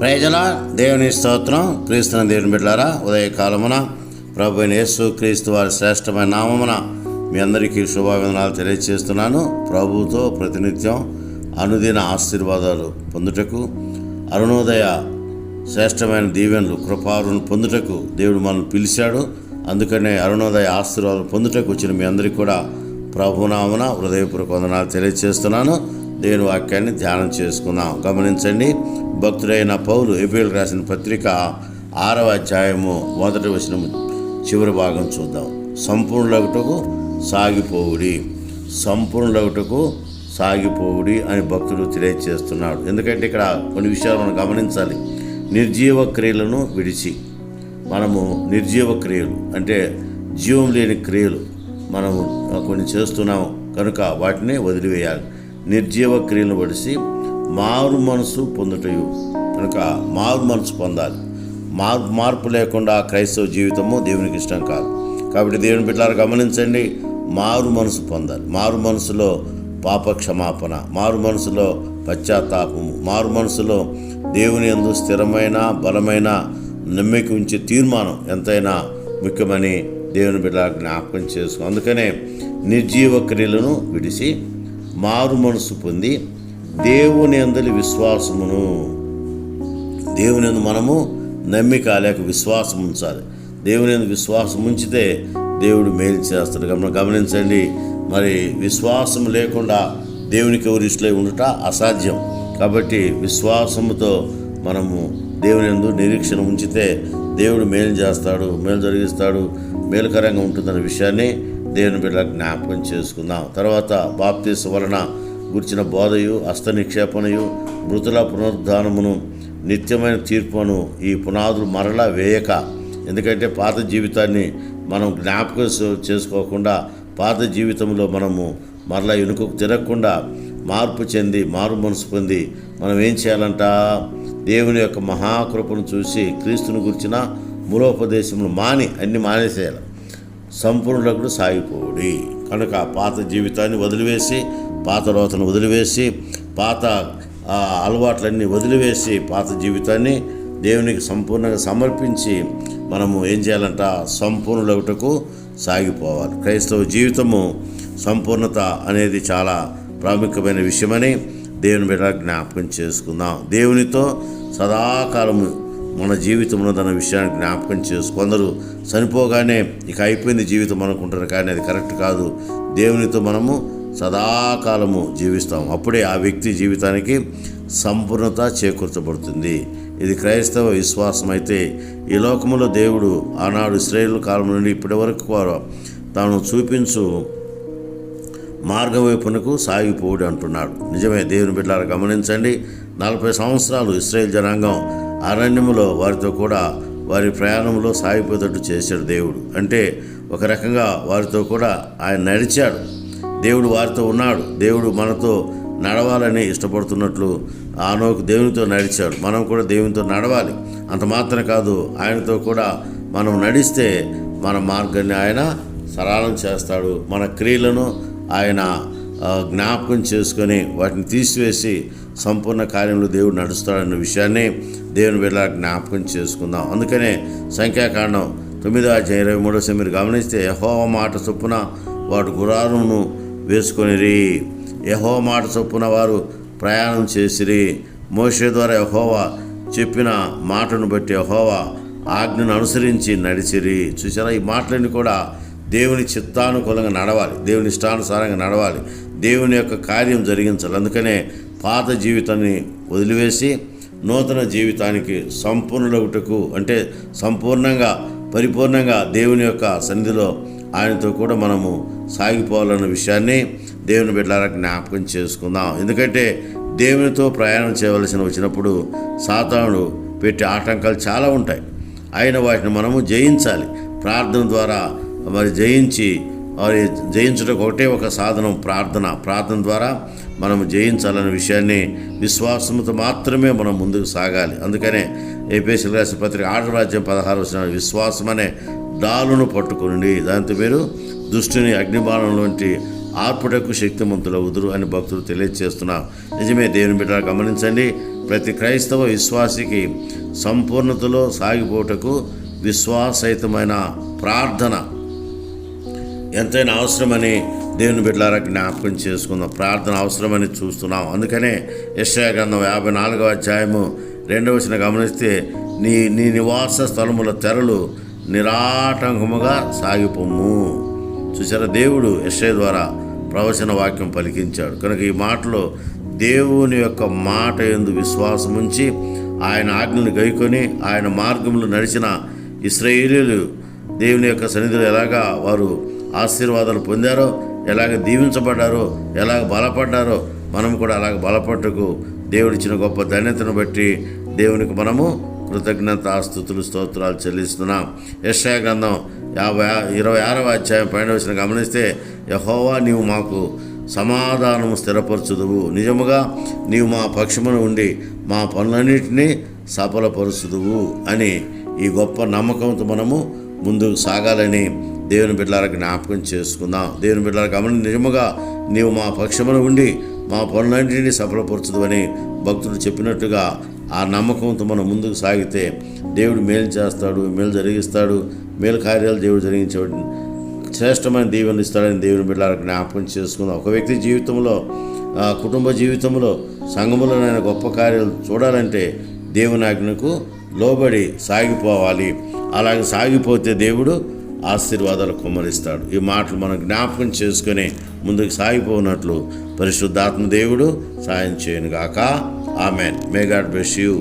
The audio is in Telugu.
ప్రజల దేవుని స్తోత్రం. క్రీస్తున దేవుని బిడ్డలారా, ఉదయకాలమున ప్రభు అయిన యేసు క్రీస్తు వారి శ్రేష్టమైన నామమున మీ అందరికీ శుభాభివందనాలు తెలియజేస్తున్నాను. ప్రభువుతో ప్రతినిత్యం అనుదిన ఆశీర్వాదాలు పొందుటకు, అరుణోదయ శ్రేష్టమైన దీవెనలు కృపారును పొందుటకు దేవుడు మనల్ని పిలిచాడు. అందుకనే అరుణోదయ ఆశీర్వాదాలు పొందుటకు వచ్చిన మీ అందరికీ కూడా ప్రభునామన హృదయపూర్వక వందనాలు తెలియజేస్తున్నాను. దేవుని వాక్యాన్ని ధ్యానం చేసుకుందాం. గమనించండి, భక్తుడైన పౌలు ఎఫెసీయులకు రాసిన పత్రిక 6వ అధ్యాయము 1వ వచనం చివరి భాగం చూద్దాం. సంపూర్ణులగుటకు సాగిపోవుడి అని భక్తుడు తెలియజేస్తున్నాడు. ఎందుకంటే ఇక్కడ కొన్ని విషయాలు మనం గమనించాలి. నిర్జీవ క్రియలను విడిచి, మనము నిర్జీవ క్రియలు అంటే జీవం లేని క్రియలు మనము కొన్ని చేస్తున్నాము కనుక వాటిని వదిలివేయాలి. నిర్జీవ క్రియలను విడిచి మారు మనసు పొందుటయు కనుక మారు మనసు పొందాలి. మార్పు లేకుండా క్రైస్తవ జీవితము దేవునికి ఇష్టం కాదు. కాబట్టి దేవుని బిడ్డలారా గమనించండి, మారు మనసు పొందాలి. మారు మనసులో పాప క్షమాపణ, మారు మనసులో పశ్చాత్తాపము, మారు మనసులో దేవుని యందు స్థిరమైన బలమైన నమ్మిక ఉంచే తీర్మానం ఎంతైనా ముఖ్యమని దేవుని బిడ్డలారా జ్ఞాపకం చేసుకో. అందుకనే నిర్జీవ క్రియలను విడిచి మారు మనసు పొంది దేవుని యందలి విశ్వాసమును, దేవుని యందు మనము నమ్మిక లేక విశ్వాసం ఉంచాలి. దేవుని యందు విశ్వాసం ఉంచితే దేవుడు మేలు చేస్తాడు. గమనించండి, మరి విశ్వాసం లేకుండా దేవునికి ఎవరిష్టలై ఉండుట అసాధ్యం. కాబట్టి విశ్వాసముతో మనము దేవుని యందు నిరీక్షణ ఉంచితే దేవుడు మేలు చేస్తాడు, మేలు జరిగిస్తాడు, మేలుకరంగా ఉంటుందన్న విషయాన్ని దేవుని బిడ్డ జ్ఞాపకం చేసుకుందాం. తర్వాత బాప్తీసు వలన గుర్చిన బోధయు, హస్త నిక్షేపణయు, మృతుల పునరుద్ధానమును, నిత్యమైన తీర్పును ఈ పునాదులు మరలా వేయక, ఎందుకంటే పాత జీవితాన్ని మనం జ్ఞాపకం చేసుకోకుండా పాత జీవితంలో మనము మరలా వెనుకకు తిరగకుండా మార్పు చెంది మారు మనసు పొంది మనం ఏం చేయాలంట? దేవుని యొక్క మహాకృపను చూసి క్రీస్తుని గురించిన మూలోపదేశములు అన్ని మానేసేయాలి. సంపూర్ణులకు సాగిపోవుడి కనుక పాత జీవితాన్ని వదిలివేసి, పాత రోతను వదిలివేసి, పాత అలవాట్లన్నీ వదిలివేసి పాత జీవితాన్ని దేవునికి సంపూర్ణంగా సమర్పించి మనము ఏం చేయాలంట? సంపూర్ణులగుటకు సాగిపోవాలి. క్రైస్తవ జీవితము సంపూర్ణత అనేది చాలా ప్రాముఖ్యమైన విషయమని దేవుని బిడ్డ జ్ఞాపకం చేసుకుందాం. దేవునితో సదాకాలము మన జీవితం ఉన్నదన్న విషయాన్ని జ్ఞాపకం చేసు. కొందరు చనిపోగానే ఇక అయిపోయింది జీవితం అనుకుంటారు, కానీ అది కరెక్ట్ కాదు. దేవునితో మనము సదాకాలము జీవిస్తాం. అప్పుడే ఆ వ్యక్తి జీవితానికి సంపూర్ణత చేకూర్చబడుతుంది. ఇది క్రైస్తవ విశ్వాసం. అయితే ఈ లోకంలో దేవుడు ఆనాడు ఇశ్రాయేలు కాలం నుండి ఇప్పటి వరకు తాను చూపించు మార్గం వైపునకు సాగిపోవుడు అంటున్నాడు. నిజమే దేవుని బిడ్డలారా గమనించండి, 40 సంవత్సరాలు ఇశ్రాయేలు జనాంగం అరణ్యములో వారితో కూడా వారి ప్రయాణంలో సాగిపోయేటట్టు చేశాడు దేవుడు. అంటే ఒక రకంగా వారితో కూడా ఆయన నడిచాడు. దేవుడు వారితో ఉన్నాడు. దేవుడు మనతో నడవాలని ఇష్టపడుతున్నట్లు ఆనోకు దేవునితో నడిచాడు. మనం కూడా దేవునితో నడవాలి. అంత మాత్రం కాదు, ఆయనతో కూడా మనం నడిస్తే మన మార్గాన్ని ఆయన సరళం చేస్తాడు. మన క్రియలను ఆయన జ్ఞాపకం చేసుకొని వాటిని తీసివేసి సంపూర్ణ కార్యంలో దేవుడు నడుస్తాడన్న విషయాన్ని దేవుని బిడ్డ జ్ఞాపకం చేసుకుందాం. అందుకనే సంఖ్యాకాండం 9వ అధ్యాయం 23వ వచనం మీరు గమనిస్తే, యెహోవా మాట చొప్పున వాడు గుడారమును వేసుకొనిరి, యెహోవా మాట చొప్పున వారు ప్రయాణం చేసిరి, మోషే ద్వారా యెహోవా చెప్పిన మాటను బట్టి యెహోవా ఆజ్ఞను అనుసరించి నడిచిరి. చూసారా, ఈ మాటలన్నీ కూడా దేవుని చిత్తానుకూలంగా నడవాలి, దేవుని ఇష్టానుసారంగా నడవాలి, దేవుని యొక్క కార్యం జరిగించాలి. అందుకనే పాత జీవితాన్ని వదిలివేసి నూతన జీవితానికి సంపూర్ణులగుటకు, అంటే సంపూర్ణంగా పరిపూర్ణంగా దేవుని యొక్క సన్నిధిలో ఆయనతో కూడా మనము సాగిపోవాలన్న విషయాన్ని దేవుని బిడ్డలారా జ్ఞాపకం చేసుకుందాం. ఎందుకంటే దేవునితో ప్రయాణం చేయవలసిన వచ్చినప్పుడు సాతానుడు పెట్టే ఆటంకాలు చాలా ఉంటాయి. అయిన వాటిని మనము జయించాలి. ప్రార్థన ద్వారా మరి జయించుటకు ఒకటే ఒక సాధనం ప్రార్థన ద్వారా మనము జయించాలనే విషయాన్ని విశ్వాసంతో మాత్రమే మనం ముందుకు సాగాలి. అందుకనే ఎఫెసీయులకు రాసిన పత్రిక 6వ అధ్యాయం 16వ వచనం, విశ్వాసం అనే డాలును పట్టుకుని దాంతో మీరు దుష్టుని అగ్నిబాణం వంటి ఆర్పుటకు శక్తిమంతులవుదురు అని భక్తులు తెలియజేస్తున్నారు. నిజమే దేవుని బిడ్డ గమనించండి, ప్రతి క్రైస్తవ విశ్వాసికి సంపూర్ణతలో సాగిపోటకు విశ్వాసయుతమైన ప్రార్థన ఎంతైనా అవసరమని దేవుని బిడ్డలారా జ్ఞాపకం చేసుకుందాం. ప్రార్థన అవసరమని చూస్తున్నాం. అందుకనే యెషయా గ్రంథం 54వ అధ్యాయము 2వ వచనం గమనిస్తే, నీ నివాస స్థలముల తెరలు నిరాటంకముగా సాగిపోము. చూసారా, దేవుడు యెషయా ద్వారా ప్రవచన వాక్యం పలికించాడు. కనుక ఈ మాటలో దేవుని యొక్క మాట యందు విశ్వాసం ఉంచి ఆయన ఆజ్ఞలను గైకొని ఆయన మార్గములు నడిచిన ఇశ్రాయేలీయులు దేవుని యొక్క సన్నిధిలో ఎలాగా వారు ఆశీర్వాదాలు పొందారో, ఎలాగ దీవించబడ్డారో, ఎలాగ బలపడ్డారో, మనం కూడా అలాగ బలపడ్డకు దేవుడిచ్చిన గొప్ప ధన్యతను బట్టి దేవునికి మనము కృతజ్ఞత స్తుతులు స్తోత్రాలు చెల్లిస్తున్నాం. యెషయా గ్రంథం 26వ అధ్యాయం 12వ వచనం గమనిస్తే, యెహోవా నీవు మాకు సమాధానము స్థిరపరచుదువు, నిజముగా నీవు మా పక్షమున ఉండి మా పనులన్నింటినీ సఫలపరుచుదువు అని ఈ గొప్ప నమ్మకంతో మనము ముందుకు సాగాలని దేవుని బిడ్డలారా జ్ఞాపకం చేసుకుందాం. దేవుని బిడ్డలారా నిజముగా నీవు మా పక్షమున ఉండి మా పనులన్నింటినీ సఫలపరచుదు అని భక్తులు చెప్పినట్టుగా ఆ నమ్మకంతో మనం ముందుకు సాగితే దేవుడు మేలు చేస్తాడు, మేలు జరిగిస్తాడు, మేలు కార్యాలు దేవుడు జరిగించేవాడు, శ్రేష్టమైన దీవెనలు ఇస్తాడని దేవుని బిడ్డలారా జ్ఞాపకం చేసుకుందాం. ఒక వ్యక్తి జీవితంలో, కుటుంబ జీవితంలో, సంఘములోనైనా గొప్ప కార్యాలు చూడాలంటే దేవుని ఆజ్ఞకు లోబడి సాగిపోవాలి. అలాగే సాగిపోతే దేవుడు ఆశీర్వాదాలు కుమ్మరిస్తాడు. ఈ మాటలు మనం జ్ఞాపకం చేసుకొని ముందుకు సాగిపోనట్లు పరిశుద్ధాత్మ దేవుడు సాయం చేయనుగాక. Amen. May God bless you.